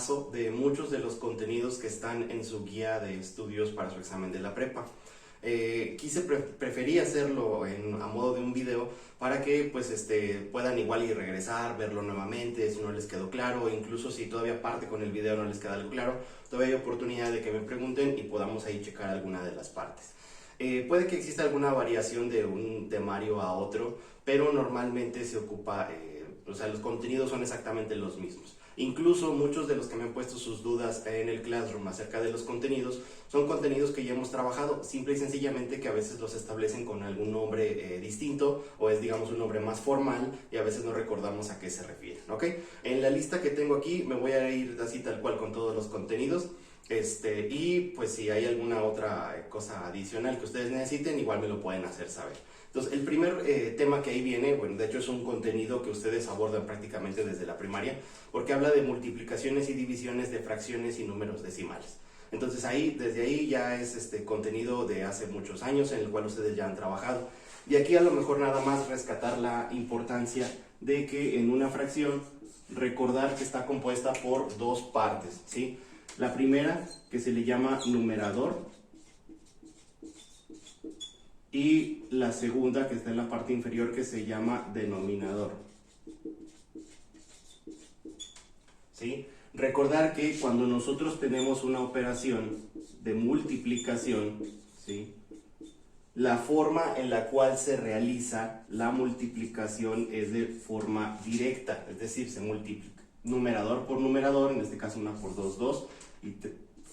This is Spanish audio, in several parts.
repaso de muchos de los contenidos que están en su guía de estudios para su examen de la prepa. Preferí hacerlo a modo de un video para que pues puedan igual y regresar, verlo nuevamente si no les quedó claro, o incluso si todavía parte con el video no les queda algo claro, todavía hay oportunidad de que me pregunten y podamos ahí checar alguna de las partes. Puede que exista alguna variación de un temario a otro, pero normalmente se ocupa, o sea, los contenidos son exactamente los mismos. Incluso muchos de los que me han puesto sus dudas en el Classroom acerca de los contenidos, son contenidos que ya hemos trabajado, simple y sencillamente que a veces los establecen con algún nombre distinto, o es digamos un nombre más formal, y a veces no recordamos a qué se refieren, ¿ok? En la lista que tengo aquí me voy a ir así tal cual con todos los contenidos. Y pues si hay alguna otra cosa adicional que ustedes necesiten, igual me lo pueden hacer saber. Entonces, el primer tema que ahí viene, bueno, de hecho es un contenido que ustedes abordan prácticamente desde la primaria, porque habla de multiplicaciones y divisiones de fracciones y números decimales. Entonces, desde ahí ya es contenido de hace muchos años en el cual ustedes ya han trabajado. Y aquí a lo mejor nada más rescatar la importancia de que en una fracción, recordar que está compuesta por dos partes, ¿sí? La primera, que se le llama numerador, y la segunda, que está en la parte inferior, que se llama denominador. ¿Sí? Recordar que cuando nosotros tenemos una operación de multiplicación, ¿sí?, la forma en la cual se realiza la multiplicación es de forma directa, es decir, se multiplica numerador por numerador, en este caso 1 por 2, 2,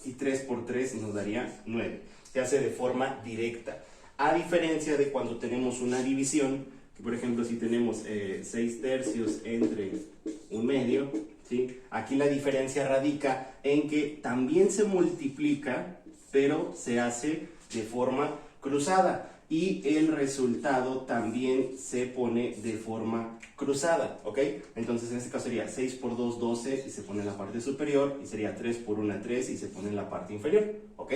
y 3 por 3 nos daría 9. Se hace de forma directa. A diferencia de cuando tenemos una división, que por ejemplo si tenemos 6 tercios entre 1/2, ¿sí? Aquí la diferencia radica en que también se multiplica, pero se hace de forma cruzada. Y el resultado también se pone de forma cruzada, ¿ok? Entonces en este caso sería 6 por 2, 12 y se pone en la parte superior, y sería 3 por 1, 3 y se pone en la parte inferior, ¿ok?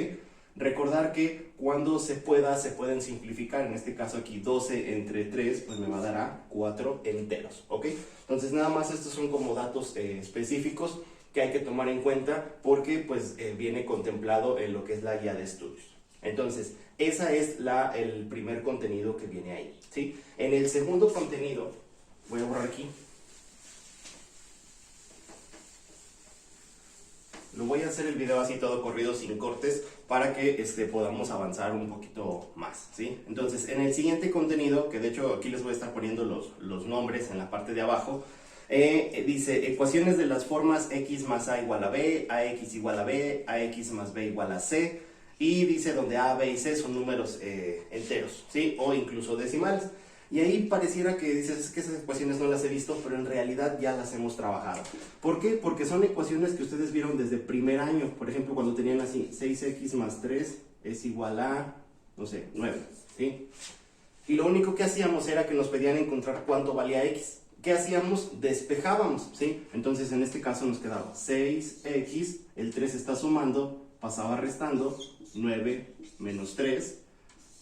Recordar que cuando se pueden simplificar, en este caso aquí 12 entre 3, pues me va a dar a 4 enteros, ¿ok? Entonces nada más estos son como datos específicos que hay que tomar en cuenta porque pues viene contemplado en lo que es la guía de estudios. Entonces, ese es el primer contenido que viene ahí, ¿sí? En el segundo contenido, voy a borrar aquí. Lo voy a hacer el video así todo corrido sin cortes para que podamos avanzar un poquito más, ¿sí? Entonces, en el siguiente contenido, que de hecho aquí les voy a estar poniendo los nombres en la parte de abajo, dice ecuaciones de las formas x más a igual a b, ax igual a b, ax más b igual a c, y dice donde a, b y c son números enteros, ¿sí? O incluso decimales. Y ahí pareciera que dices, es que esas ecuaciones no las he visto, pero en realidad ya las hemos trabajado. ¿Por qué? Porque son ecuaciones que ustedes vieron desde primer año. Por ejemplo, cuando tenían así, 6x más 3 es igual a, no sé, 9, ¿sí? Y lo único que hacíamos era que nos pedían encontrar cuánto valía x. ¿Qué hacíamos? Despejábamos, ¿sí? Entonces, en este caso nos quedaba 6x, el 3 está sumando, pasaba restando, 9 menos 3,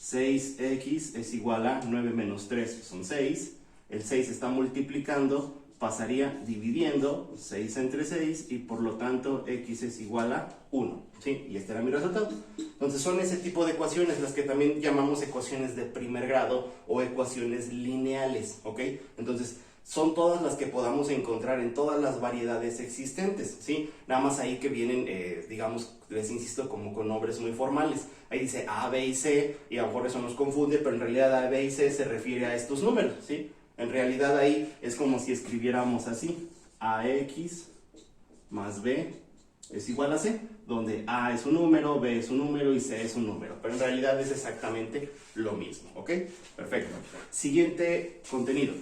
6x es igual a 9 menos 3, son 6, el 6 está multiplicando, pasaría dividiendo 6 entre 6 y por lo tanto x es igual a 1, ¿sí? Y este era mi resultado. Entonces son ese tipo de ecuaciones las que también llamamos ecuaciones de primer grado o ecuaciones lineales, ¿ok? Entonces son todas las que podamos encontrar en todas las variedades existentes, ¿sí? Nada más ahí que vienen, digamos, les insisto, como con nombres muy formales. Ahí dice A, B y C, y a lo mejor eso nos confunde, pero en realidad A, B y C se refiere a estos números, ¿sí? En realidad ahí es como si escribiéramos así, AX más B es igual a C, donde A es un número, B es un número y C es un número, pero en realidad es exactamente lo mismo, ¿ok? Perfecto. Siguiente contenido.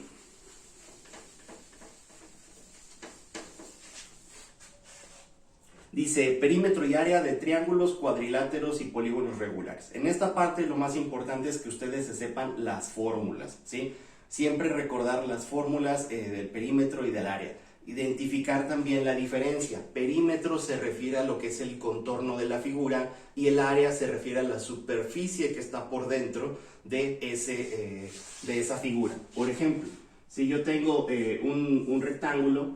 Dice perímetro y área de triángulos, cuadriláteros y polígonos regulares. En esta parte lo más importante es que ustedes se sepan las fórmulas, ¿sí? Siempre recordar las fórmulas del perímetro y del área. Identificar también la diferencia. Perímetro se refiere a lo que es el contorno de la figura y el área se refiere a la superficie que está por dentro de esa figura. Por ejemplo, si yo tengo un rectángulo,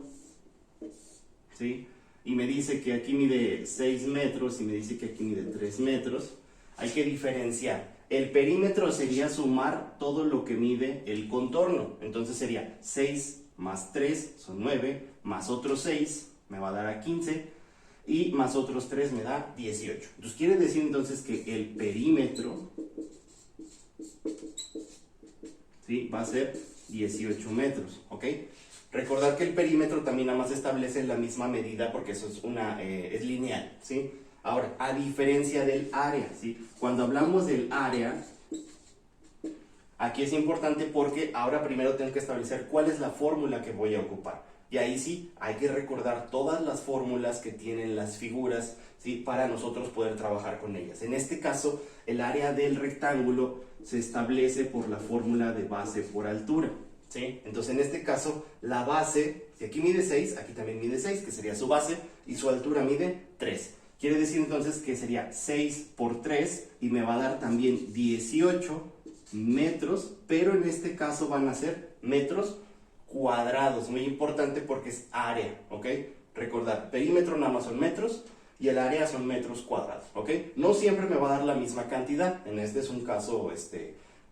¿sí?, y me dice que aquí mide 6 metros y me dice que aquí mide 3 metros, hay que diferenciar. El perímetro sería sumar todo lo que mide el contorno. Entonces sería 6 más 3 son 9, más otros 6 me va a dar a 15 y más otros 3 me da 18. Entonces quiere decir entonces que el perímetro, ¿sí?, va a ser 18 metros, ¿ok? Recordar que el perímetro también nada más establece la misma medida porque eso es lineal, ¿sí? Ahora, a diferencia del área, ¿sí? Cuando hablamos del área, aquí es importante porque ahora primero tengo que establecer cuál es la fórmula que voy a ocupar. Y ahí sí, hay que recordar todas las fórmulas que tienen las figuras, ¿sí?, para nosotros poder trabajar con ellas. En este caso, el área del rectángulo se establece por la fórmula de base por altura, ¿sí? Entonces, en este caso, la base, si aquí mide 6, aquí también mide 6, que sería su base, y su altura mide 3. Quiere decir entonces que sería 6 por 3 y me va a dar también 18 metros, pero en este caso van a ser metros cuadrados. Muy importante porque es área, ¿ok? Recordar, perímetro nada más son metros y el área son metros cuadrados, ¿ok? No siempre me va a dar la misma cantidad. En este es un caso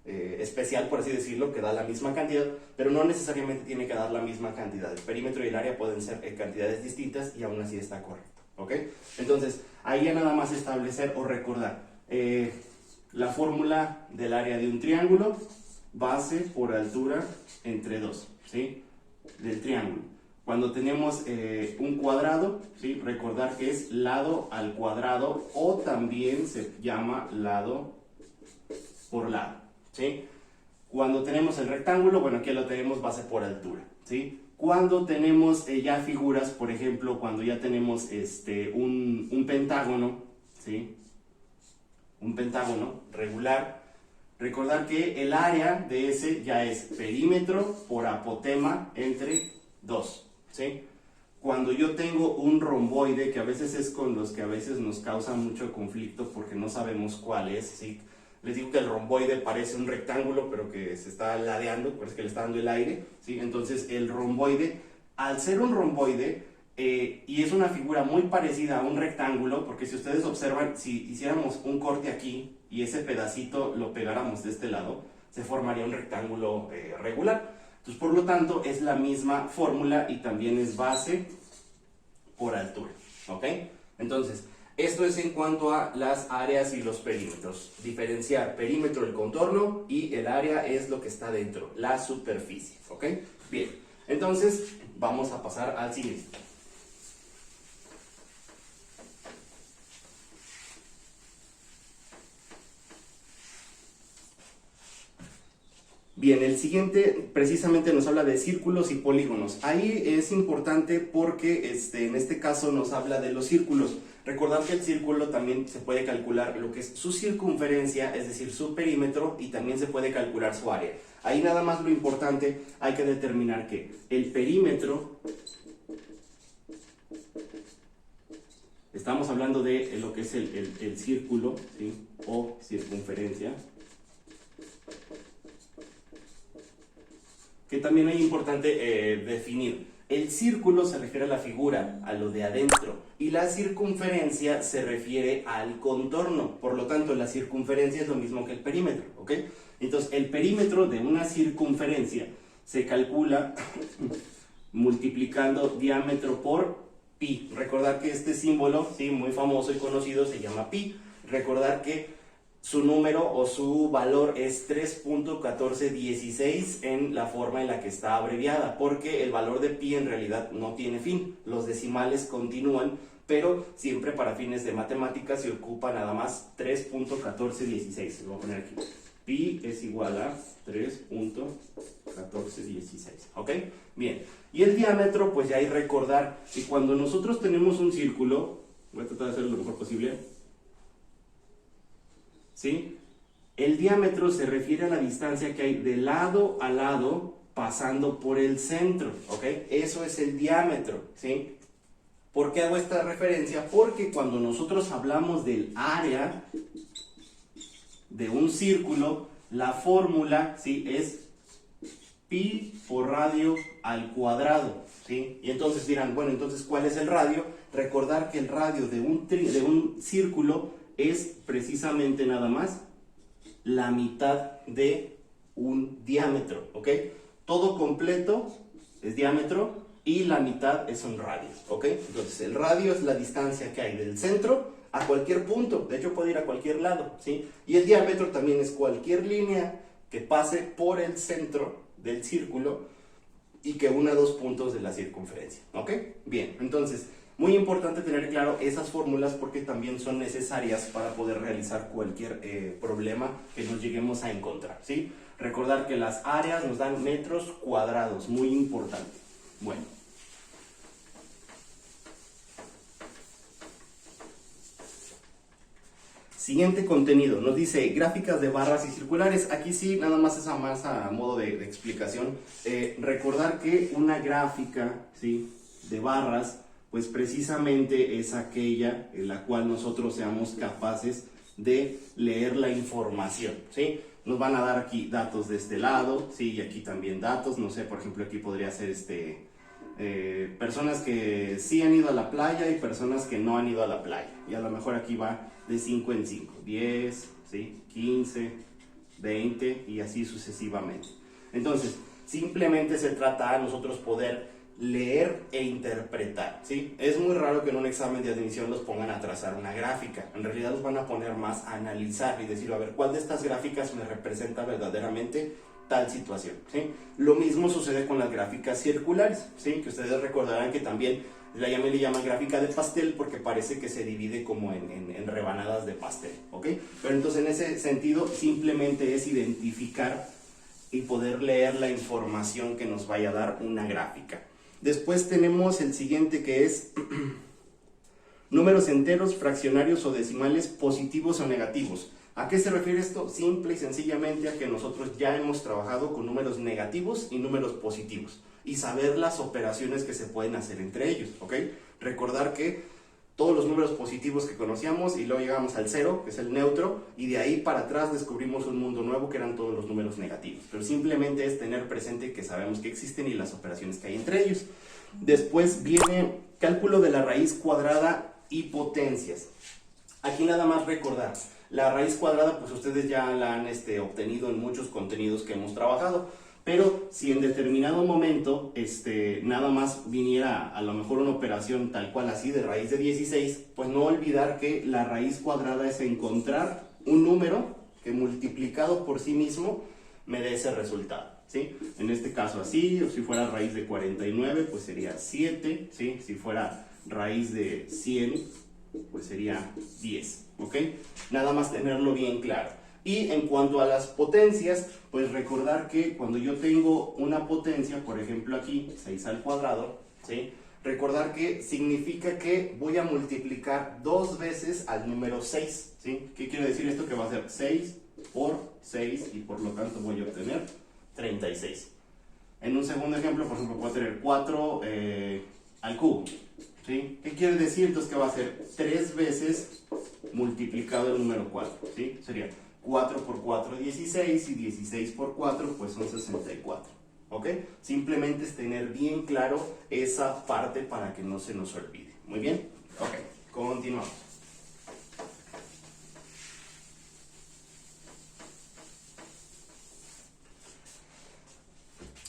especial, por así decirlo, que da la misma cantidad, pero no necesariamente tiene que dar la misma cantidad. El perímetro y el área pueden ser cantidades distintas y aún así está correcto. ¿Ok? Entonces, ahí ya nada más establecer o recordar la fórmula del área de un triángulo, base por altura entre 2, ¿sí? Del triángulo. Cuando tenemos un cuadrado, ¿sí?, recordar que es lado al cuadrado o también se llama lado por lado, ¿sí? Cuando tenemos el rectángulo, bueno, aquí lo tenemos base por altura, ¿sí? Cuando tenemos ya figuras, por ejemplo, cuando ya tenemos un pentágono, ¿sí?, un pentágono regular, recordar que el área de ese ya es perímetro por apotema entre 2, ¿sí? Cuando yo tengo un romboide, que a veces es con los que a veces nos causa mucho conflicto porque no sabemos cuál es, ¿sí? Les digo que el romboide parece un rectángulo, pero que se está ladeando, por eso que le está dando el aire, ¿sí? Entonces, el romboide, al ser un romboide, y es una figura muy parecida a un rectángulo, porque si ustedes observan, si hiciéramos un corte aquí y ese pedacito lo pegáramos de este lado, se formaría un rectángulo regular. Entonces, por lo tanto, es la misma fórmula y también es base por altura, ¿ok? Entonces, esto es en cuanto a las áreas y los perímetros. Diferenciar perímetro del contorno y el área es lo que está dentro, la superficie, ¿ok? Bien, entonces vamos a pasar al siguiente. Bien, el siguiente precisamente nos habla de círculos y polígonos. Ahí es importante porque en este caso nos habla de los círculos. Recordad que el círculo también se puede calcular lo que es su circunferencia, es decir, su perímetro, y también se puede calcular su área. Ahí nada más lo importante, hay que determinar que el perímetro, estamos hablando de lo que es el círculo, ¿sí?, o circunferencia, que también es importante definir. El círculo se refiere a la figura, a lo de adentro, y la circunferencia se refiere al contorno. Por lo tanto, la circunferencia es lo mismo que el perímetro, ¿ok? Entonces, el perímetro de una circunferencia se calcula multiplicando diámetro por pi. Recordar que este símbolo, sí, muy famoso y conocido, se llama pi. Recordar que su número o su valor es 3.1416 en la forma en la que está abreviada, porque el valor de pi en realidad no tiene fin, los decimales continúan, pero siempre para fines de matemáticas se ocupa nada más 3.1416. Lo voy a poner aquí. Pi es igual a 3.1416, ¿ok? Bien, y el diámetro, pues ya hay que recordar que cuando nosotros tenemos un círculo, voy a tratar de hacerlo lo mejor posible, ¿sí?, el diámetro se refiere a la distancia que hay de lado a lado pasando por el centro, ¿ok? Eso es el diámetro, ¿sí? ¿Por qué hago esta referencia? Porque cuando nosotros hablamos del área de un círculo, la fórmula, ¿sí?, es pi por radio al cuadrado, ¿sí? Y entonces dirán, bueno, entonces, ¿cuál es el radio? recordar que el radio de un círculo es precisamente nada más la mitad de un diámetro, ¿ok? Todo completo es diámetro y la mitad es un radio, ¿ok? Entonces el radio es la distancia que hay del centro a cualquier punto, de hecho puede ir a cualquier lado, ¿sí? Y el diámetro también es cualquier línea que pase por el centro del círculo y que una dos puntos de la circunferencia, ¿ok? Bien, entonces, muy importante tener claro esas fórmulas porque también son necesarias para poder realizar cualquier problema que nos lleguemos a encontrar, ¿sí? Recordar que las áreas nos dan metros cuadrados, muy importante. Bueno. Siguiente contenido, nos dice gráficas de barras y circulares. Aquí sí, nada más es más a modo de explicación. Recordar que una gráfica, ¿sí?, de barras, pues precisamente es aquella en la cual nosotros seamos capaces de leer la información, ¿sí? Nos van a dar aquí datos de este lado, ¿sí? Y aquí también datos, no sé, por ejemplo aquí podría ser personas que sí han ido a la playa y personas que no han ido a la playa. Y a lo mejor aquí va de 5 en 5, 10, ¿sí?, 15, 20 y así sucesivamente. Entonces, simplemente se trata de nosotros poder leer e interpretar, ¿sí? Es muy raro que en un examen de admisión los pongan a trazar una gráfica. En realidad los van a poner más a analizar y decir, a ver, ¿cuál de estas gráficas me representa verdaderamente tal situación? ¿Sí? Lo mismo sucede con las gráficas circulares, ¿sí? Que ustedes recordarán que también le llaman gráfica de pastel porque parece que se divide como en rebanadas de pastel, ¿ok? Pero entonces en ese sentido simplemente es identificar y poder leer la información que nos vaya a dar una gráfica. Después tenemos el siguiente que es números enteros, fraccionarios o decimales positivos o negativos. ¿A qué se refiere esto? Simple y sencillamente a que nosotros ya hemos trabajado con números negativos y números positivos y saber las operaciones que se pueden hacer entre ellos, ¿ok? Recordar que todos los números positivos que conocíamos y luego llegamos al cero, que es el neutro, y de ahí para atrás descubrimos un mundo nuevo que eran todos los números negativos. Pero simplemente es tener presente que sabemos que existen y las operaciones que hay entre ellos. Después viene cálculo de la raíz cuadrada y potencias. Aquí nada más recordar, la raíz cuadrada pues ustedes ya la han obtenido en muchos contenidos que hemos trabajado, pero si en determinado momento nada más viniera a lo mejor una operación tal cual así de raíz de 16, pues no olvidar que la raíz cuadrada es encontrar un número que multiplicado por sí mismo me dé ese resultado, ¿sí? En este caso así, o si fuera raíz de 49 pues sería 7, ¿sí? Si fuera raíz de 100 pues sería 10, ¿ok? Nada más tenerlo bien claro. Y en cuanto a las potencias, pues recordar que cuando yo tengo una potencia, por ejemplo aquí, 6 al cuadrado, ¿sí? Recordar que significa que voy a multiplicar 2 veces al número 6, ¿sí? ¿Qué quiere decir esto? Que va a ser 6 por 6 y por lo tanto voy a obtener 36. En un segundo ejemplo, por ejemplo, puedo tener 4 al cubo, ¿sí? ¿Qué quiere decir? Entonces que va a ser 3 veces multiplicado el número 4, ¿sí? Sería 4 por 4, 16 y 16 por 4 pues son 64, ¿ok? Simplemente es tener bien claro esa parte para que no se nos olvide. Muy bien, ok, continuamos.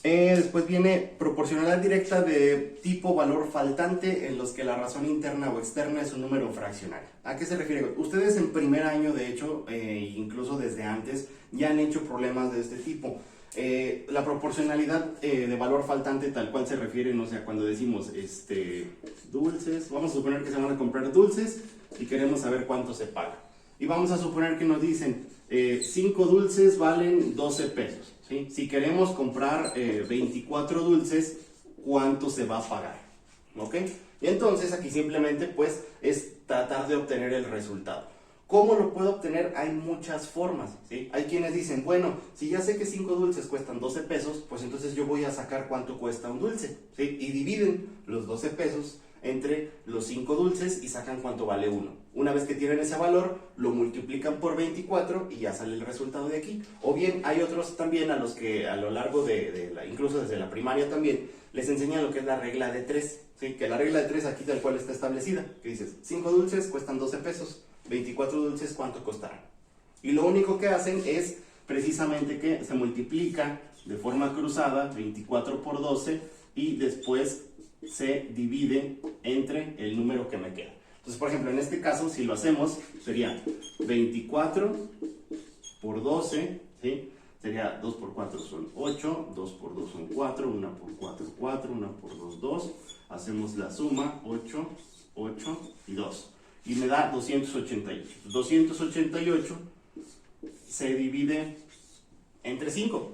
Después viene proporcionalidad directa de tipo valor faltante en los que la razón interna o externa es un número fraccionario. ¿A qué se refiere? Ustedes en primer año, de hecho, incluso desde antes, ya han hecho problemas de este tipo. La proporcionalidad de valor faltante tal cual se refiere, no sé, cuando decimos dulces, vamos a suponer que se van a comprar dulces y queremos saber cuánto se paga. Y vamos a suponer que nos dicen 5 dulces valen 12 pesos. ¿Sí? Si queremos comprar 24 dulces, ¿cuánto se va a pagar? ¿Ok? Y entonces aquí simplemente pues es tratar de obtener el resultado. ¿Cómo lo puedo obtener? Hay muchas formas, ¿sí? Hay quienes dicen, bueno, si ya sé que 5 dulces cuestan 12 pesos, pues entonces yo voy a sacar cuánto cuesta un dulce, ¿sí? Y dividen los 12 pesos entre los 5 dulces y sacan cuánto vale uno. Una vez que tienen ese valor, lo multiplican por 24 y ya sale el resultado de aquí. O bien hay otros también a los que a lo largo incluso desde la primaria también, les enseñan lo que es la regla de 3. ¿Sí? Que la regla de 3 aquí tal cual está establecida. Que dices, 5 dulces cuestan 12 pesos, 24 dulces ¿cuánto costarán? Y lo único que hacen es precisamente que se multiplica de forma cruzada 24 por 12 y después se divide entre el número que me queda. Entonces, por ejemplo, en este caso, si lo hacemos, sería 24 por 12, ¿sí? Sería 2 por 4 son 8, 2 por 2 son 4, 1 por 4, 4, 1 por 2, 2. Hacemos la suma, 8, 8 y 2. Y me da 288. 288 se divide entre 5.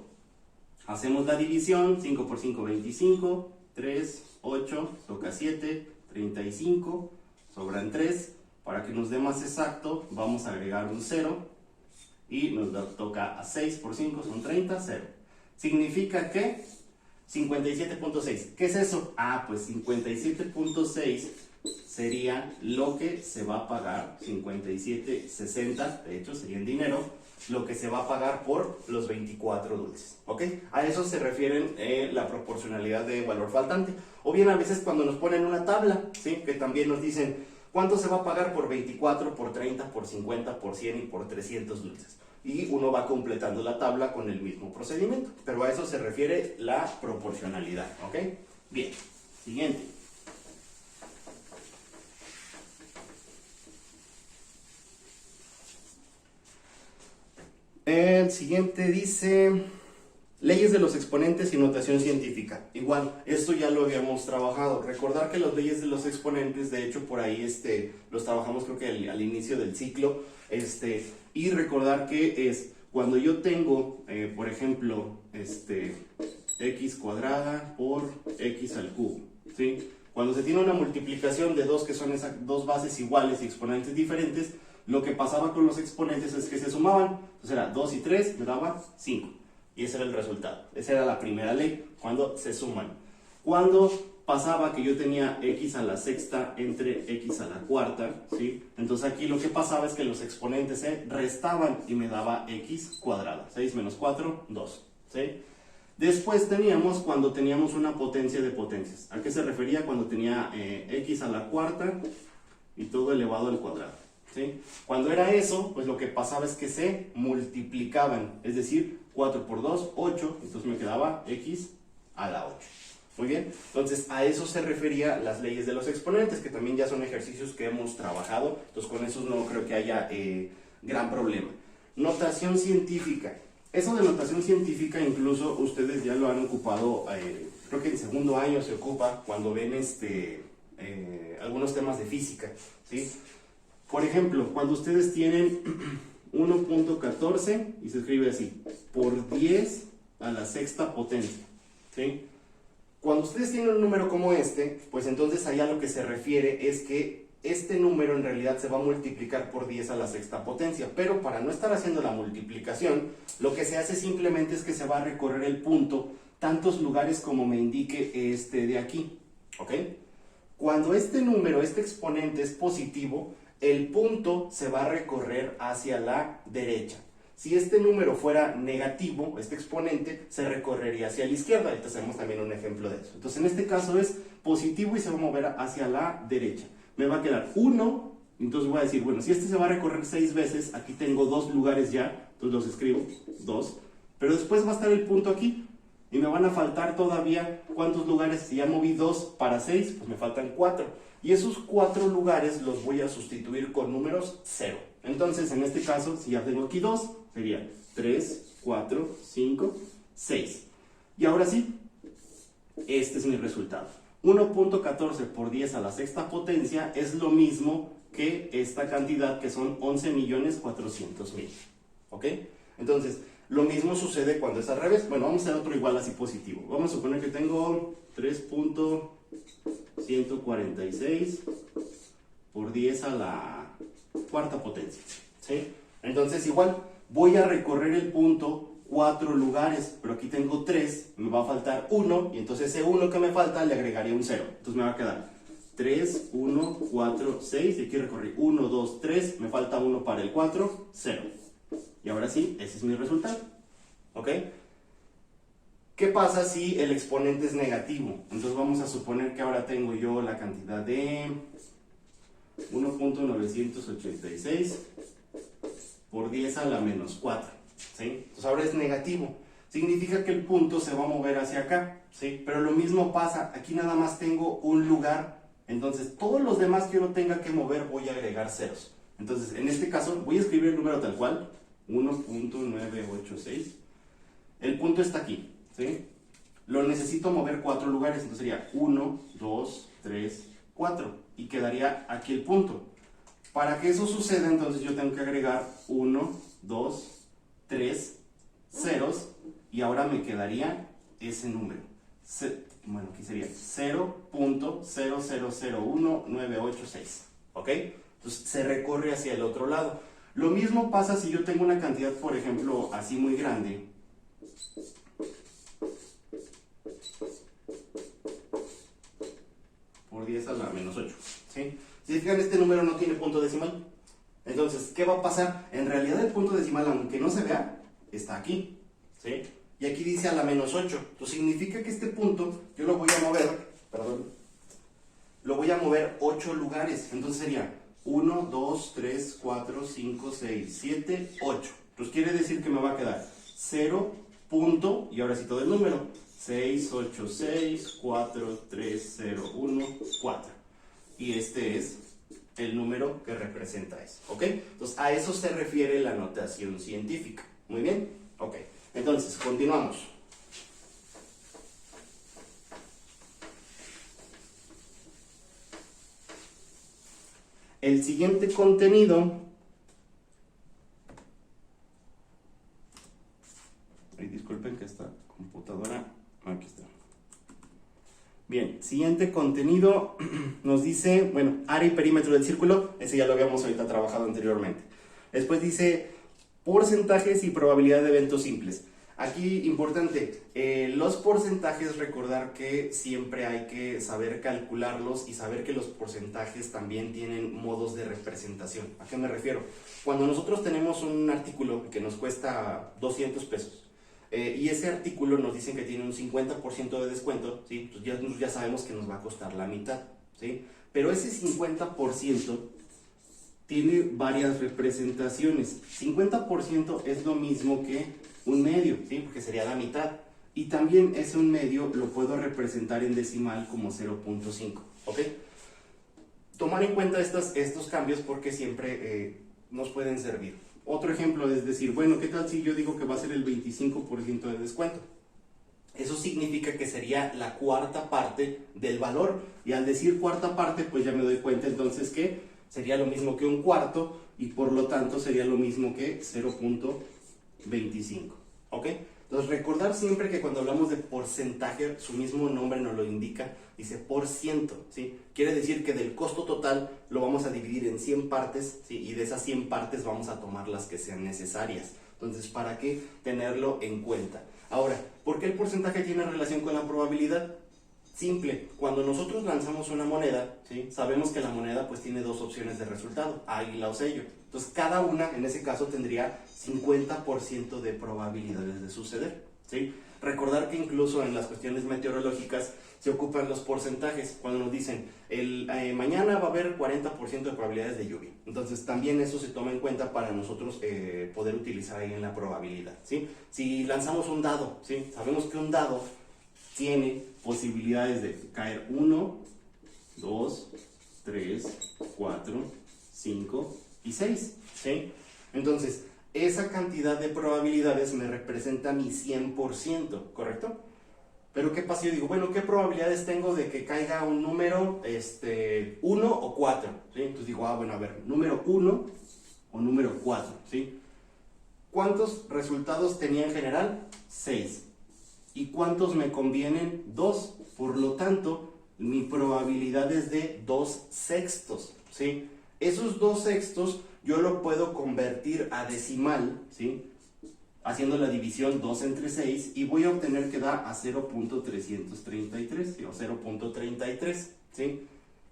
Hacemos la división, 5 por 5, 25, 3, 8, toca 7, 35, sobran 3. Para que nos dé más exacto, vamos a agregar un 0 y nos toca a 6 por 5, son 30, 0. Significa que 57.6. ¿Qué es eso? Ah, pues 57.6 sería lo que se va a pagar, 57.60, de hecho sería en dinero, lo que se va a pagar por los 24 dulces, ¿ok? A eso se refieren la proporcionalidad de valor faltante. O bien a veces cuando nos ponen una tabla, ¿sí? Que también nos dicen cuánto se va a pagar por 24, por 30, por 50, por 100 y por 300 dulces. Y uno va completando la tabla con el mismo procedimiento. Pero a eso se refiere la proporcionalidad, ¿ok? Bien, siguiente. El siguiente dice leyes de los exponentes y notación científica. Igual, esto ya lo habíamos trabajado. Recordar que las leyes de los exponentes, de hecho por ahí los trabajamos creo que al inicio del ciclo. Y recordar que es cuando yo tengo, por ejemplo, x cuadrada por x al cubo, ¿sí? Cuando se tiene una multiplicación de dos que son dos bases iguales y exponentes diferentes, lo que pasaba con los exponentes es que se sumaban. Entonces era 2 y 3, me daba 5. Y ese era el resultado. Esa era la primera ley, cuando se suman. Cuando pasaba que yo tenía x a la sexta entre x a la cuarta, ¿sí? Entonces aquí lo que pasaba es que los exponentes se restaban y me daba x cuadrada. 6 menos 4, 2. ¿Sí? Después teníamos cuando teníamos una potencia de potencias. ¿A qué se refería? Cuando tenía x a la cuarta y todo elevado al cuadrado. ¿Sí? Cuando era eso, pues lo que pasaba es que se multiplicaban, es decir, 4 por 2, 8, entonces me quedaba x a la 8. Muy bien, entonces a eso se refería las leyes de los exponentes, que también ya son ejercicios que hemos trabajado, entonces con esos no creo que haya gran problema. Notación científica. Eso de notación científica incluso ustedes ya lo han ocupado, creo que en segundo año se ocupa cuando ven algunos temas de física, ¿sí? Por ejemplo, cuando ustedes tienen 1.14 y se escribe así, por 10 a la sexta potencia, ¿sí? Cuando ustedes tienen un número como pues entonces allá lo que se refiere es que este número en realidad se va a multiplicar por 10 a la sexta potencia, pero para no estar haciendo la multiplicación, lo que se hace simplemente es que se va a recorrer el punto tantos lugares como me indique de aquí, ¿ok? Cuando este número, este exponente es positivo, el punto se va a recorrer hacia la derecha. Si este número fuera negativo, este exponente, se recorrería hacia la izquierda. Ahorita hacemos también un ejemplo de eso. Entonces, en este caso es positivo y se va a mover hacia la derecha. Me va a quedar 1, entonces voy a decir, bueno, si este se va a recorrer 6 veces, aquí tengo 2 lugares ya, entonces los escribo, 2. Pero después va a estar el punto aquí. Y me van a faltar todavía, ¿cuántos lugares? Si ya moví 2 para 6, pues me faltan 4. Y esos 4 lugares los voy a sustituir con números 0. Entonces, en este caso, si ya tengo aquí 2, sería 3, 4, 5, 6. Y ahora sí, este es mi resultado. 1.14 por 10 a la sexta potencia es lo mismo que esta cantidad, que son 11.400.000. ¿Ok? Entonces, lo mismo sucede cuando es al revés. Bueno, vamos a hacer otro igual así positivo. Vamos a suponer que tengo 3.146 por 10 a la cuarta potencia, ¿sí? Entonces igual voy a recorrer el punto 4 lugares, pero aquí tengo 3, me va a faltar 1, y entonces ese 1 que me falta le agregaría un 0. Entonces me va a quedar 3, 1, 4, 6, y aquí recorrí 1, 2, 3, me falta 1 para el 4, 0. Y ahora sí, ese es mi resultado. ¿Ok? ¿Qué pasa si el exponente es negativo? Entonces vamos a suponer que ahora tengo yo la cantidad de 1.986 por 10 a la menos 4. ¿Sí? Entonces ahora es negativo. Significa que el punto se va a mover hacia acá. ¿Sí? Pero lo mismo pasa, aquí nada más tengo un lugar. Entonces todos los demás que yo no tenga que mover voy a agregar ceros. Entonces en este caso voy a escribir el número tal cual, 1.986. El punto está aquí. ¿Sí? Lo necesito mover 4 lugares, entonces sería 1, 2, 3, 4 y quedaría aquí el punto. Para que eso suceda, entonces yo tengo que agregar 1, 2, 3 ceros y ahora me quedaría ese número. Bueno, aquí sería 0.0001986. ¿Ok? Entonces se recorre hacia el otro lado. Lo mismo pasa si yo tengo una cantidad, por ejemplo, así muy grande. Por 10 a la menos 8. ¿Sí? Si se fijan, este número no tiene punto decimal. Entonces, ¿qué va a pasar? En realidad el punto decimal, aunque no se vea, está aquí. ¿Sí? Y aquí dice a la menos 8. Entonces significa que este punto yo lo voy a mover, lo voy a mover 8 lugares. Entonces sería 1, 2, 3, 4, 5, 6, 7, 8. Entonces quiere decir que me va a quedar 0, punto, y ahora sí todo el número. 6, 8, 6, 4, 3, 0, 1, 4. Y este es el número que representa eso. ¿Ok? Entonces a eso se refiere la notación científica. ¿Muy bien? Ok. Entonces, continuamos. El siguiente contenido. Ay, disculpen que esta computadora. Aquí está. Bien, siguiente contenido nos dice, bueno, área y perímetro del círculo. Ese ya lo habíamos ahorita trabajado anteriormente. Después dice porcentajes y probabilidad de eventos simples. Aquí, importante, los porcentajes, recordar que siempre hay que saber calcularlos y saber que los porcentajes también tienen modos de representación. ¿A qué me refiero? Cuando nosotros tenemos un artículo que nos cuesta 200 pesos y ese artículo nos dicen que tiene un 50% de descuento, ¿sí? Pues ya sabemos que nos va a costar la mitad, ¿sí? Pero ese 50% tiene varias representaciones. 50% es lo mismo que un medio, ¿sí? Porque sería la mitad. Y también ese un medio lo puedo representar en decimal como 0.5. ¿Ok? Tomar en cuenta estos cambios porque siempre nos pueden servir. Otro ejemplo es decir, bueno, ¿qué tal si yo digo que va a ser el 25% de descuento? Eso significa que sería la cuarta parte del valor. Y al decir cuarta parte, pues ya me doy cuenta entonces que sería lo mismo que un cuarto y por lo tanto sería lo mismo que 0.25. ¿Ok? Entonces recordar siempre que cuando hablamos de porcentaje, su mismo nombre nos lo indica, dice por ciento, ¿sí? Quiere decir que del costo total lo vamos a dividir en 100 partes, ¿sí? Y de esas 100 partes vamos a tomar las que sean necesarias. Entonces, ¿para qué tenerlo en cuenta? Ahora, ¿por qué el porcentaje tiene relación con la probabilidad? Simple, cuando nosotros lanzamos una moneda, ¿sí? Sabemos que la moneda pues tiene dos opciones de resultado, águila o sello. Entonces cada una en ese caso tendría 50% de probabilidades de suceder, ¿sí? Recordar que incluso en las cuestiones meteorológicas se ocupan los porcentajes. Cuando nos dicen, mañana va a haber 40% de probabilidades de lluvia. Entonces también eso se toma en cuenta para nosotros poder utilizar ahí en la probabilidad, ¿sí? Si lanzamos un dado, ¿sí? Sabemos que un dado tiene posibilidades de caer 1, 2, 3, 4, 5 y 6, ¿sí? Entonces, esa cantidad de probabilidades me representa mi 100%, ¿correcto? Pero ¿qué pasa? Yo digo, bueno, ¿qué probabilidades tengo de que caiga un número 1 o 4? ¿Sí? Entonces digo, bueno, a ver, número 1 o número 4, ¿sí? ¿Cuántos resultados tenía en general? 6. ¿Y cuántos me convienen? 2. Por lo tanto, mi probabilidad es de 2/6, ¿sí? Esos 2/6 yo lo puedo convertir a decimal, ¿sí? Haciendo la división 2 entre 6 y voy a obtener que da a 0.333, ¿sí? O 0.33, ¿sí?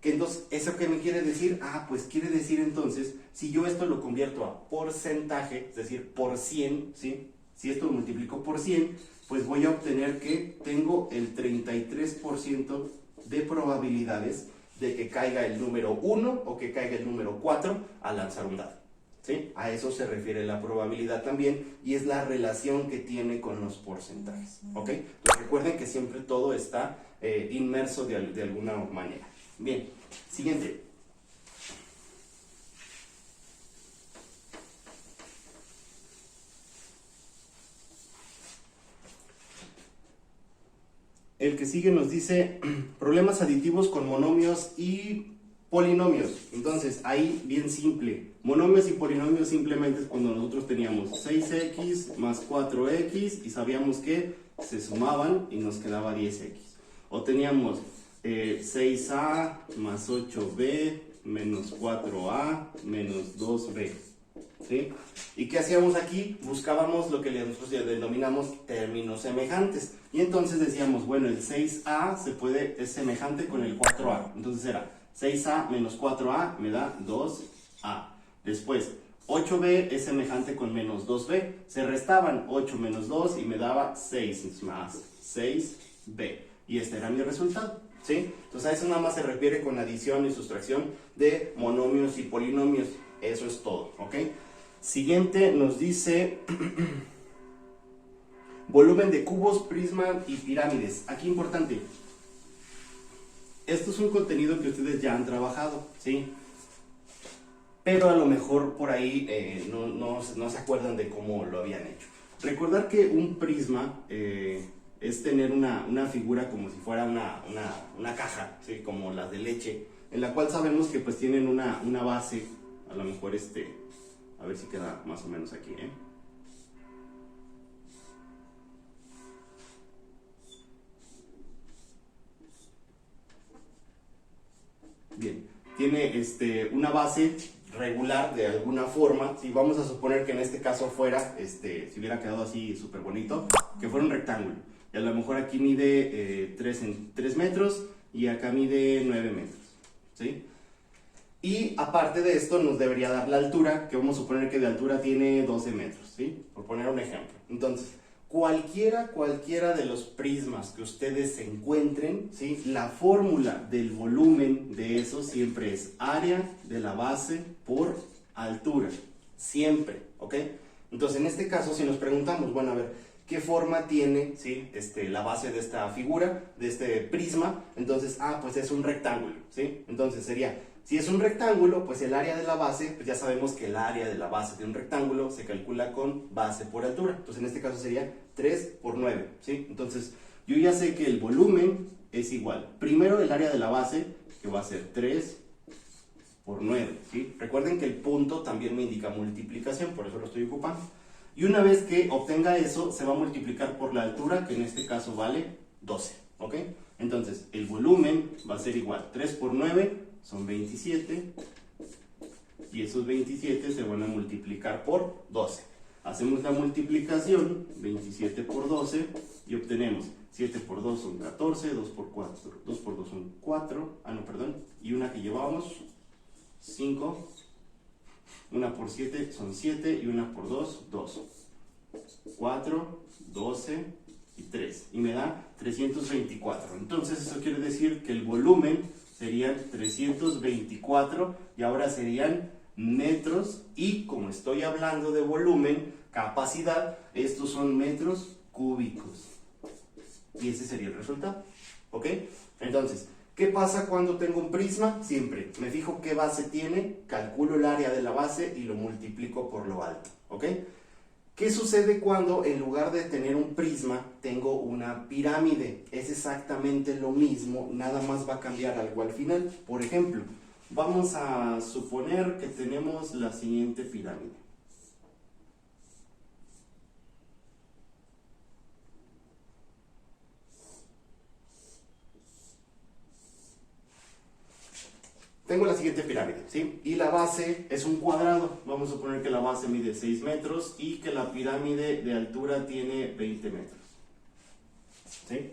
Que entonces, ¿eso qué me quiere decir? Pues quiere decir entonces, si yo esto lo convierto a porcentaje, es decir, por 100, ¿sí? Si esto lo multiplico por 100, pues voy a obtener que tengo el 33% de probabilidades de que caiga el número 1 o que caiga el número 4 al lanzar un dado, ¿sí? A eso se refiere la probabilidad también y es la relación que tiene con los porcentajes, ¿ok? Entonces recuerden que siempre todo está inmerso de alguna manera. Bien, siguiente. El que sigue nos dice problemas aditivos con monomios y polinomios. Entonces, ahí bien simple. Monomios y polinomios simplemente es cuando nosotros teníamos 6x más 4x y sabíamos que se sumaban y nos quedaba 10x. O teníamos 6a más 8b menos 4a menos 2b. ¿Sí? ¿Y qué hacíamos aquí? Buscábamos lo que nosotros denominamos términos semejantes. Y entonces decíamos, bueno, el 6a es semejante con el 4a. Entonces era 6a menos 4a me da 2a. Después, 8b es semejante con menos 2b. Se restaban 8 menos 2 y me daba 6 más 6b. Y este era mi resultado, ¿sí? Entonces a eso nada más se refiere con adición y sustracción de monomios y polinomios. Eso es todo, ¿ok? Siguiente nos dice volumen de cubos, prisma y pirámides. Aquí importante, esto es un contenido que ustedes ya han trabajado, ¿sí? Pero a lo mejor por ahí no se acuerdan de cómo lo habían hecho. Recordar que un prisma es tener una figura como si fuera una caja, ¿sí? Como las de leche, en la cual sabemos que pues tienen una base, a lo mejor a ver si queda más o menos aquí, Bien, tiene una base regular de alguna forma. Si vamos a suponer que en este caso fuera, si hubiera quedado así súper bonito, que fuera un rectángulo. Y a lo mejor aquí mide 3 metros y acá mide 9 metros, ¿sí? Y aparte de esto nos debería dar la altura, que vamos a suponer que de altura tiene 12 metros, ¿sí? Por poner un ejemplo. Entonces, cualquiera de los prismas que ustedes se encuentren, ¿sí? La fórmula del volumen de eso siempre es área de la base por altura. Siempre, ¿ok? Entonces, en este caso, si nos preguntamos, bueno, a ver, ¿qué forma tiene, ¿sí? La base de esta figura, de este prisma? Entonces, pues es un rectángulo, ¿sí? Entonces sería... Si es un rectángulo, pues el área de la base, pues ya sabemos que el área de la base de un rectángulo se calcula con base por altura. Entonces en este caso sería 3 por 9, ¿sí? Entonces yo ya sé que el volumen es igual. Primero el área de la base, que va a ser 3 por 9, ¿sí? Recuerden que el punto también me indica multiplicación, por eso lo estoy ocupando. Y una vez que obtenga eso, se va a multiplicar por la altura, que en este caso vale 12, ¿ok? Entonces el volumen va a ser igual, 3 por 9 son 27 y esos 27 se van a multiplicar por 12. Hacemos la multiplicación, 27 por 12 y obtenemos 7 por 2 son 14, 2 por 2 son 4, y una que llevábamos, 5, una por 7 son 7 y una por 2, 2, 4, 12 y 3 y me da 324. Entonces eso quiere decir que el volumen serían 324 y ahora serían metros y como estoy hablando de volumen, capacidad, estos son metros cúbicos y ese sería el resultado, ¿ok? Entonces, ¿qué pasa cuando tengo un prisma? Siempre me fijo qué base tiene, calculo el área de la base y lo multiplico por lo alto, ¿ok? ¿Qué sucede cuando en lugar de tener un prisma tengo una pirámide? Es exactamente lo mismo, nada más va a cambiar algo al final. Por ejemplo, vamos a suponer que tenemos la siguiente pirámide. Tengo la siguiente pirámide, ¿sí? Y la base es un cuadrado. Vamos a suponer que la base mide 6 metros y que la pirámide de altura tiene 20 metros, ¿sí?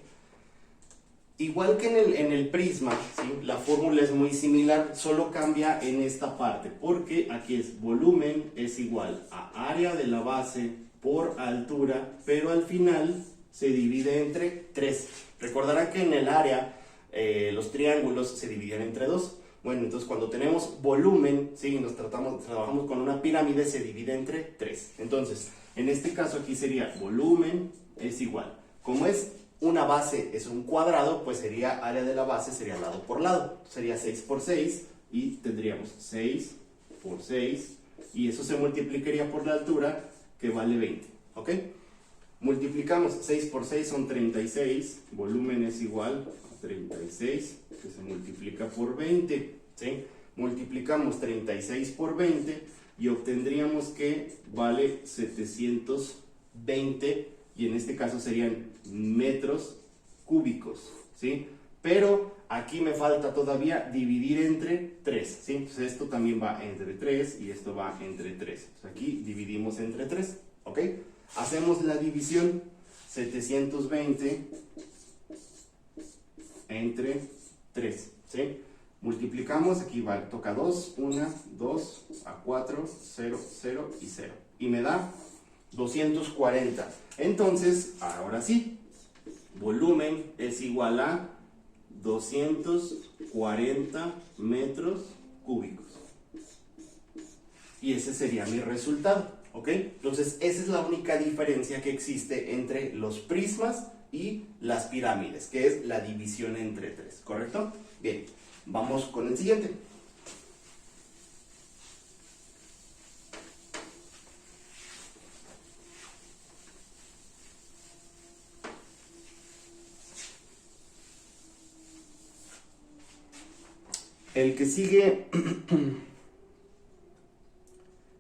Igual que en el prisma, ¿sí? La fórmula es muy similar, solo cambia en esta parte, porque aquí es volumen es igual a área de la base por altura, pero al final se divide entre 3. Recordará que en el área los triángulos se dividían entre 2. Bueno, entonces cuando tenemos volumen, ¿sí? Trabajamos con una pirámide, se divide entre 3. Entonces, en este caso aquí sería volumen es igual. Como es una base es un cuadrado, pues sería área de la base, sería lado por lado. Sería 6 por 6 y tendríamos 6 por 6 y eso se multiplicaría por la altura que vale 20, ¿ok? Multiplicamos 6 por 6 son 36, volumen es igual a 36 que se multiplica por 20, ¿sí? Multiplicamos 36 por 20 y obtendríamos que vale 720 y en este caso serían metros cúbicos, ¿sí? Pero aquí me falta todavía dividir entre 3, ¿sí? Entonces esto también va entre 3 y esto va entre 3. Entonces aquí dividimos entre 3, ¿ok? Hacemos la división, 720 entre 3, ¿sí? Multiplicamos, aquí va, toca 2, 1, 2, a 4, 0, 0 y 0. Y me da 240. Entonces, ahora sí, volumen es igual a 240 metros cúbicos. Y ese sería mi resultado, ¿ok? Entonces, esa es la única diferencia que existe entre los prismas y las pirámides, que es la división entre 3, ¿correcto? Bien, vamos con el siguiente. El que sigue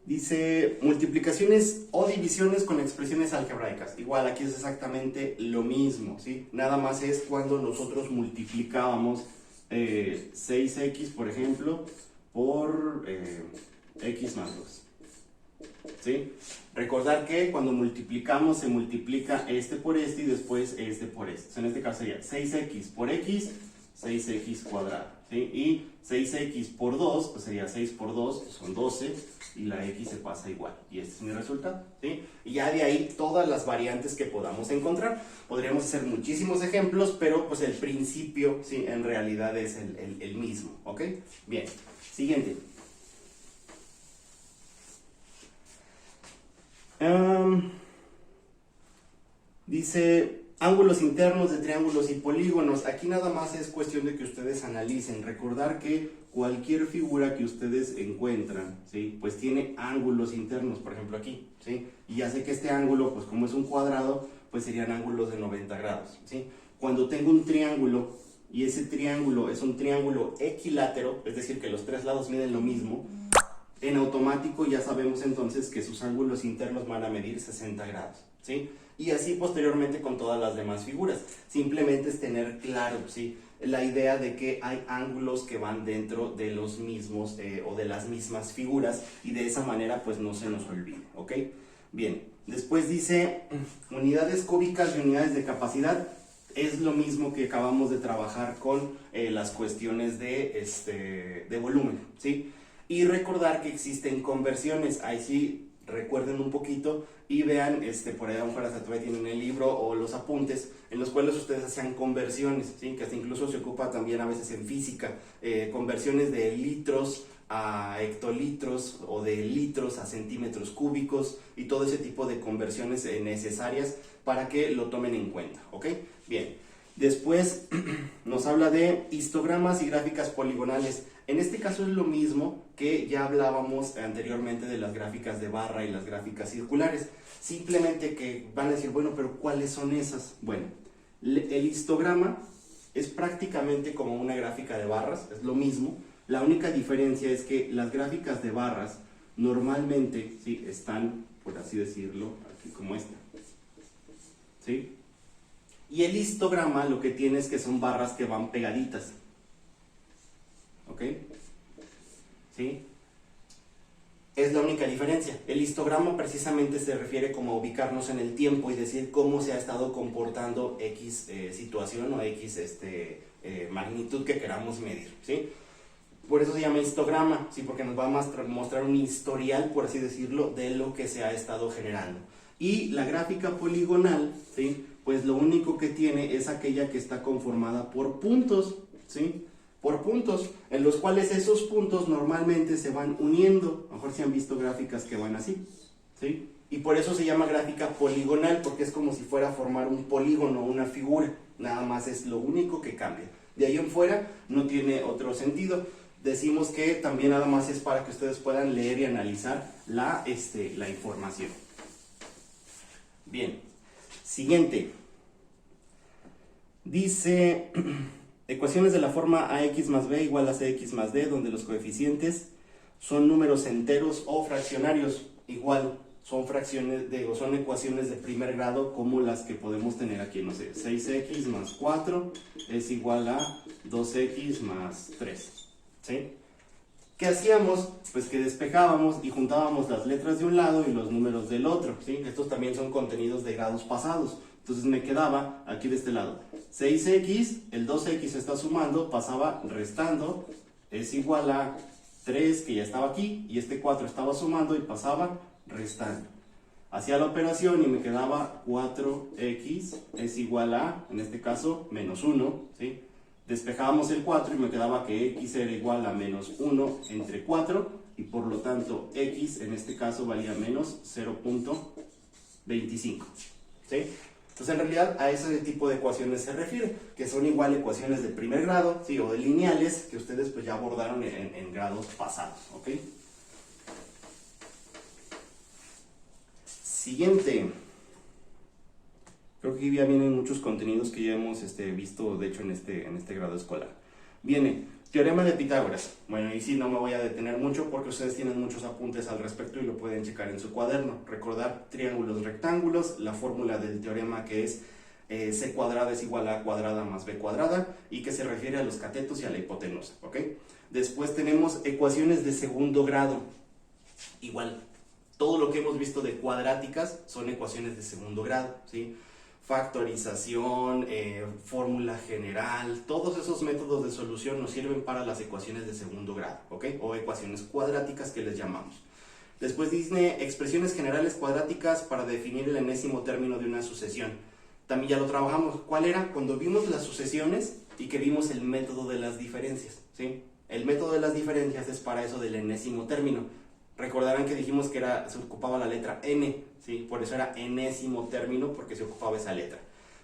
dice multiplicaciones o divisiones con expresiones algebraicas. Igual aquí es exactamente lo mismo, ¿sí? Nada más es cuando nosotros multiplicábamos 6x, por ejemplo, por x más 2. ¿Sí? Recordar que cuando multiplicamos se multiplica este por este y después este por este. Entonces, en este caso sería 6x por x, 6x cuadrado, ¿sí? Y 6x por 2, pues sería 6 por 2, son 12, y la x se pasa igual. Y este es mi resultado, ¿sí? Y ya de ahí todas las variantes que podamos encontrar. Podríamos hacer muchísimos ejemplos, pero pues el principio, ¿sí? En realidad es el mismo, ¿ok? Bien, siguiente. Dice ángulos internos de triángulos y polígonos. Aquí nada más es cuestión de que ustedes analicen. Recordar que cualquier figura que ustedes encuentran, ¿sí? Pues tiene ángulos internos, por ejemplo aquí, ¿sí? Y ya sé que este ángulo, pues como es un cuadrado, pues serían ángulos de 90 grados, ¿sí? Cuando tengo un triángulo y ese triángulo es un triángulo equilátero, es decir, que los tres lados miden lo mismo, en automático ya sabemos entonces que sus ángulos internos van a medir 60 grados, ¿sí? Y así posteriormente con todas las demás figuras. Simplemente es tener claro, ¿sí? La idea de que hay ángulos que van dentro de los mismos o de las mismas figuras y de esa manera pues no se nos olvide, ¿ok? Bien, después dice unidades cúbicas y unidades de capacidad. Es lo mismo que acabamos de trabajar con las cuestiones de volumen, ¿sí? Y recordar que existen conversiones. Ahí sí recuerden un poquito y vean, por ahí aún para todavía tienen el libro o los apuntes en los cuales ustedes hacían conversiones, ¿sí? Que hasta incluso se ocupa también a veces en física, conversiones de litros a hectolitros o de litros a centímetros cúbicos y todo ese tipo de conversiones necesarias para que lo tomen en cuenta, ¿ok? Bien, después nos habla de histogramas y gráficas poligonales. En este caso es lo mismo que ya hablábamos anteriormente de las gráficas de barra y las gráficas circulares. Simplemente que van a decir, bueno, pero ¿cuáles son esas? Bueno, el histograma es prácticamente como una gráfica de barras, es lo mismo. La única diferencia es que las gráficas de barras normalmente, ¿sí? Están, por así decirlo, aquí como esta, ¿sí? Y el histograma lo que tiene es que son barras que van pegaditas, ¿ok? ¿Sí? Es la única diferencia. El histograma precisamente se refiere como a ubicarnos en el tiempo y decir cómo se ha estado comportando X situación o X magnitud que queramos medir, ¿sí? Por eso se llama histograma, ¿sí? Porque nos va a mostrar un historial, por así decirlo, de lo que se ha estado generando. Y la gráfica poligonal, ¿sí? Pues lo único que tiene es aquella que está conformada por puntos, ¿sí? Por puntos, en los cuales esos puntos normalmente se van uniendo. A lo mejor si han visto gráficas que van así, ¿sí? Y por eso se llama gráfica poligonal, porque es como si fuera a formar un polígono, una figura. Nada más es lo único que cambia. De ahí en fuera no tiene otro sentido. Decimos que también nada más es para que ustedes puedan leer y analizar la información. Bien, siguiente. Dice... Ecuaciones de la forma ax más b igual a cx más d, donde los coeficientes son números enteros o fraccionarios. Igual, son son ecuaciones de primer grado como las que podemos tener aquí, no sé, 6x más 4 es igual a 2x más 3, ¿sí? ¿Qué hacíamos? Pues que despejábamos y juntábamos las letras de un lado y los números del otro, ¿sí? Estos también son contenidos de grados pasados. Entonces me quedaba aquí de este lado 6x, el 2x se está sumando, pasaba restando, es igual a 3 que ya estaba aquí, y este 4 estaba sumando y pasaba restando. Hacía la operación y me quedaba 4x es igual a, en este caso, menos 1, ¿sí? Despejábamos el 4 y me quedaba que x era igual a menos 1 entre 4, y por lo tanto x en este caso valía menos 0.25, ¿sí? Entonces en realidad a ese tipo de ecuaciones se refiere, que son igual ecuaciones de primer grado, ¿sí? O de lineales, que ustedes pues ya abordaron en grados pasados, ¿ok? Siguiente. Creo que ya vienen muchos contenidos que ya hemos visto, de hecho, en este grado escolar. Viene teorema de Pitágoras. Bueno, y sí, no me voy a detener mucho porque ustedes tienen muchos apuntes al respecto y lo pueden checar en su cuaderno. Recordar triángulos rectángulos, la fórmula del teorema que es c cuadrada es igual a a cuadrada más b cuadrada, y que se refiere a los catetos y a la hipotenusa, ¿ok? Después tenemos ecuaciones de segundo grado. Igual, todo lo que hemos visto de cuadráticas son ecuaciones de segundo grado, ¿sí? Factorización, fórmula general, todos esos métodos de solución nos sirven para las ecuaciones de segundo grado, ¿ok? O ecuaciones cuadráticas que les llamamos. Después dice expresiones generales cuadráticas para definir el enésimo término de una sucesión. También ya lo trabajamos. ¿Cuál era? Cuando vimos las sucesiones y que vimos el método de las diferencias, ¿sí? El método de las diferencias es para eso del enésimo término. Recordarán que dijimos que se ocupaba la letra n, ¿sí? Por eso era enésimo término, porque se ocupaba esa letra.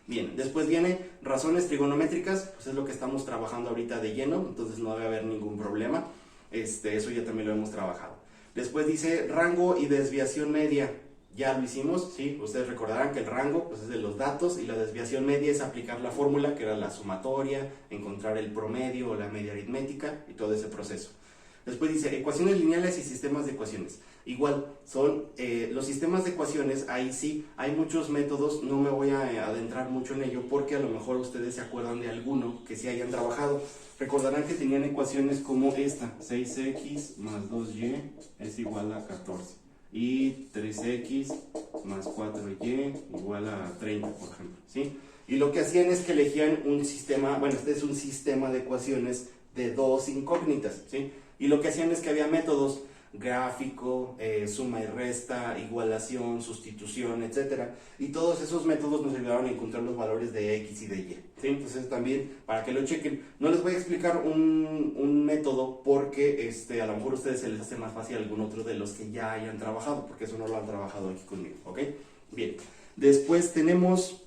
Bien, después viene razones trigonométricas, pues es lo que estamos trabajando ahorita de lleno, entonces no debe haber ningún problema. Eso ya también lo hemos trabajado. Después dice rango y desviación media. Ya lo hicimos, ¿sí? Ustedes recordarán que el rango pues, es de los datos, y la desviación media es aplicar la fórmula, que era la sumatoria, encontrar el promedio o la media aritmética y todo ese proceso. Después dice ecuaciones lineales y sistemas de ecuaciones. Igual, son los sistemas de ecuaciones, ahí sí, hay muchos métodos, no me voy a adentrar mucho en ello porque a lo mejor ustedes se acuerdan de alguno que sí hayan trabajado. Recordarán que tenían ecuaciones como esta, 6x más 2y es igual a 14. Y 3x más 4y igual a 30, por ejemplo, ¿sí? Y lo que hacían es que elegían un sistema, bueno, este es un sistema de ecuaciones de dos incógnitas, ¿sí? Y lo que hacían es que había métodos, gráfico, suma y resta, igualación, sustitución, etc. Y todos esos métodos nos ayudaron a encontrar los valores de x y de y, ¿sí? Entonces también, para que lo chequen, no les voy a explicar un método porque a lo mejor a ustedes se les hace más fácil algún otro de los que ya hayan trabajado, porque eso no lo han trabajado aquí conmigo, ¿ok? Bien, después tenemos...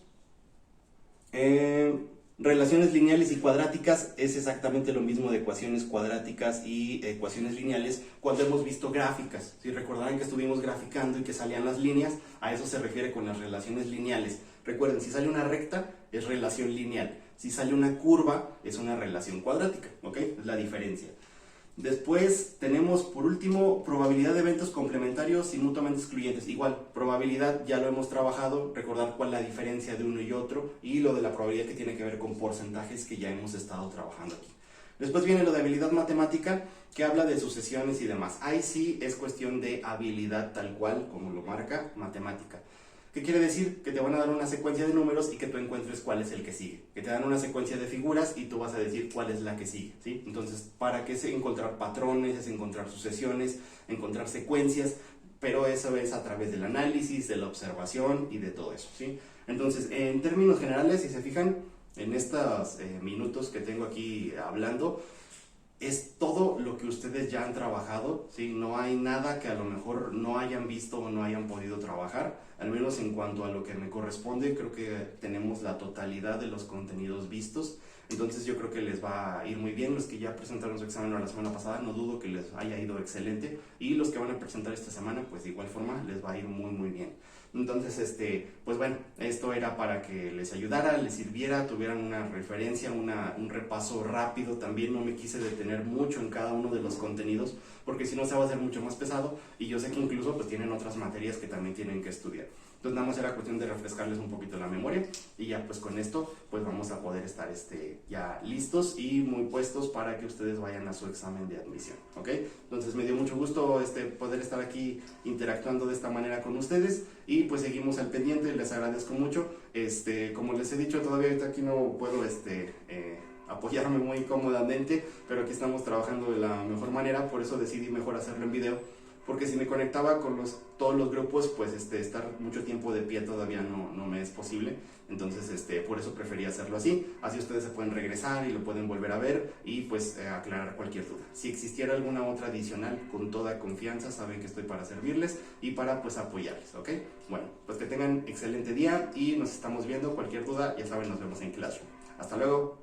relaciones lineales y cuadráticas. Es exactamente lo mismo de ecuaciones cuadráticas y ecuaciones lineales cuando hemos visto gráficas. Si recordarán que estuvimos graficando y que salían las líneas, a eso se refiere con las relaciones lineales. Recuerden, si sale una recta es relación lineal, si sale una curva es una relación cuadrática, ¿ok? Es la diferencia. Después tenemos, por último, probabilidad de eventos complementarios y mutuamente excluyentes. Igual, probabilidad ya lo hemos trabajado, recordar cuál es la diferencia de uno y otro, y lo de la probabilidad que tiene que ver con porcentajes que ya hemos estado trabajando aquí. Después viene lo de habilidad matemática, que habla de sucesiones y demás. Ahí sí es cuestión de habilidad tal cual, como lo marca, matemática. ¿Qué quiere decir? Que te van a dar una secuencia de números y que tú encuentres cuál es el que sigue. Que te dan una secuencia de figuras y tú vas a decir cuál es la que sigue, ¿sí? Entonces, ¿para qué es encontrar patrones, es encontrar sucesiones, encontrar secuencias? Pero eso es a través del análisis, de la observación y de todo eso, ¿sí? Entonces, en términos generales, si se fijan, en estos minutos que tengo aquí hablando, es todo lo que ustedes ya han trabajado, ¿sí? No hay nada que a lo mejor no hayan visto o no hayan podido trabajar, al menos en cuanto a lo que me corresponde. Creo que tenemos la totalidad de los contenidos vistos, entonces yo creo que les va a ir muy bien. Los que ya presentaron su examen la semana pasada, no dudo que les haya ido excelente, y los que van a presentar esta semana, pues de igual forma les va a ir muy bien. Entonces, pues bueno, esto era para que les ayudara, les sirviera, tuvieran una referencia, un repaso rápido. También no me quise detener mucho en cada uno de los contenidos, porque si no se va a hacer mucho más pesado, y yo sé que incluso pues tienen otras materias que también tienen que estudiar. Entonces nada más era cuestión de refrescarles un poquito la memoria, y ya pues con esto pues vamos a poder estar ya listos y muy puestos para que ustedes vayan a su examen de admisión, ¿ok? Entonces me dio mucho gusto poder estar aquí interactuando de esta manera con ustedes, y pues seguimos al pendiente. Les agradezco mucho. Como les he dicho, todavía ahorita aquí no puedo apoyarme muy cómodamente, pero aquí estamos trabajando de la mejor manera. Por eso decidí mejor hacerlo en video, porque si me conectaba con todos los grupos, pues estar mucho tiempo de pie todavía no me es posible. Entonces por eso preferí hacerlo así ustedes se pueden regresar y lo pueden volver a ver, y pues aclarar cualquier duda. Si existiera alguna otra adicional, con toda confianza saben que estoy para servirles y para pues apoyarles, ¿ok? Bueno, pues que tengan excelente día y nos estamos viendo. Cualquier duda, ya saben, nos vemos en Classroom. Hasta luego.